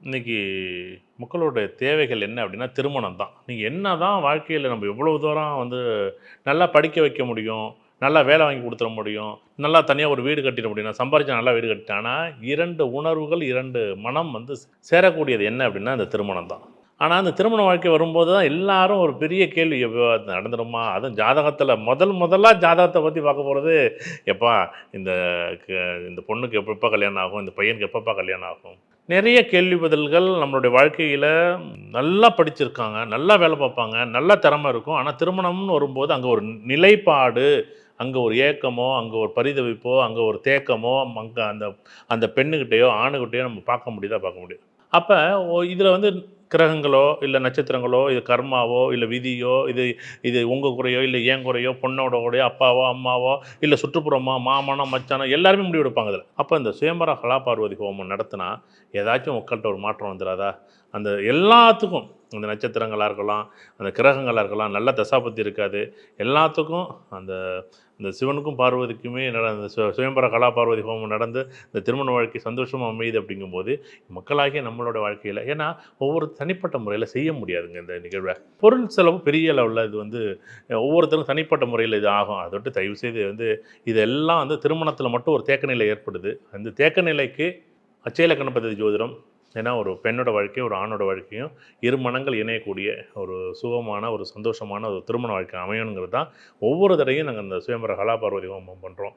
இன்னைக்கு மக்களுடைய தேவைகள் என்ன அப்படின்னா திருமணம் தான். நீங்க என்னதான் வாழ்க்கையில நம்ம எவ்வளவு தூரம் வந்து நல்லா படிக்க வைக்க முடியும், நல்லா வேலை வாங்கி குடுத்துற முடியும், நல்லா தனியா ஒரு வீடு கட்டிட முடியும். நான் சம்பாரிச்சா நல்லா வீடு கட்டிட்டேன். ஆனா 2 உணர்வுகள், 2 மனம் வந்து சேரக்கூடியது என்ன அப்படின்னா, அந்த திருமணம் தான். ஆனா, அந்த திருமண வாழ்க்கை வரும்போது தான் எல்லாரும் ஒரு பெரிய கேள்வி நடந்துருமா? அதுவும் ஜாதகத்தில முதலா ஜாதகத்த பத்தி பார்க்க போறது, எப்பா இந்த க இந்த பொண்ணுக்கு எப்பப்பா கல்யாணம் ஆகும்? இந்த பையனுக்கு எப்பப்பா கல்யாணம் ஆகும்? நெறைய கேள்வி பதில்கள் நம்மளுடைய வாழ்க்கையில நல்லா படிச்சிருக்காங்க, நல்லா வேலை பார்ப்பாங்க, நல்ல திறமை இருக்கும். ஆனா திருமணம்னு வரும்போது அங்க ஒரு நிலைப்பாடு, அங்க ஒரு ஏக்கமோ, அங்க ஒரு பரிதவிப்போ, அங்க ஒரு தேக்கமோ, அங்க அந்த அந்த பெண்ணுகிட்டயோ, ஆணுகிட்டயோ நம்ம பார்க்க முடியுதா? பார்க்க முடியாது. அப்ப இதுல வந்து கிரகங்களோ, இல்ல நட்சத்திரங்களோ, இது கர்மாவோ, இல்ல விதியோ, இது இது உங்க குறையோ, இல்ல என் குறையோ, பொண்ணோட குறையோ, அப்பாவோ, அம்மாவோ, இல்ல சுற்றுப்புறமா, மாமனோ, மச்சானோ எல்லாருமே முடிவு எடுப்பாங்க அதுல. அப்ப இந்த சுயம்பர கலாபார்வதி ஹோமம் நடத்துனா, ஏதாச்சும் மக்கள்ட்ட ஒரு மாற்றம் வந்துராதா? அந்த எல்லாத்துக்கும் அந்த நட்சத்திரங்களா இருக்கலாம், அந்த கிரகங்களா இருக்கலாம், நல்ல தசாபுத்தி இருக்காது. எல்லாத்துக்கும் அந்த இந்த சிவனுக்கும் பார்வதிக்குமே அந்த சுயம்பர கலாபார்வதி ஹோமம் நடந்து, இந்த திருமண வாழ்க்கை சந்தோஷமா அமையுது அப்படிங்கும்போது, மக்களாகிய நம்மளோட வாழ்க்கையில ஏன்னா ஒவ்வொரு தனிப்பட்ட முறையில செய்ய முடியாதுங்க இந்த நிகழ்வ. பொருள் செலவு பெரிய லெவல்ல இது வந்து ஒவ்வொருத்தரும் தனிப்பட்ட முறையில இது ஆகும். அத விட்டு தயவுசெய்து வந்து இதெல்லாம் வந்து திருமணத்தில மட்டும் ஒரு தேக்க நிலை ஏற்படுது. அந்த தேக்க நிலைக்கு அச்சய லக்கண பദ്ധதி ஜோதிடம். ஏன்னா ஒரு பெண்ணோட வாழ்க்கையும், ஒரு ஆணோட வாழ்க்கையும் இரு மனங்கள் இணையக்கூடிய ஒரு சுகமான, ஒரு சந்தோஷமான ஒரு திருமண வாழ்க்கை அமையணுங்கிறது தான் ஒவ்வொரு தடவையும் நாங்க அந்த சுயம்பர கலாபார்வதி ஹோமம் பண்றோம்.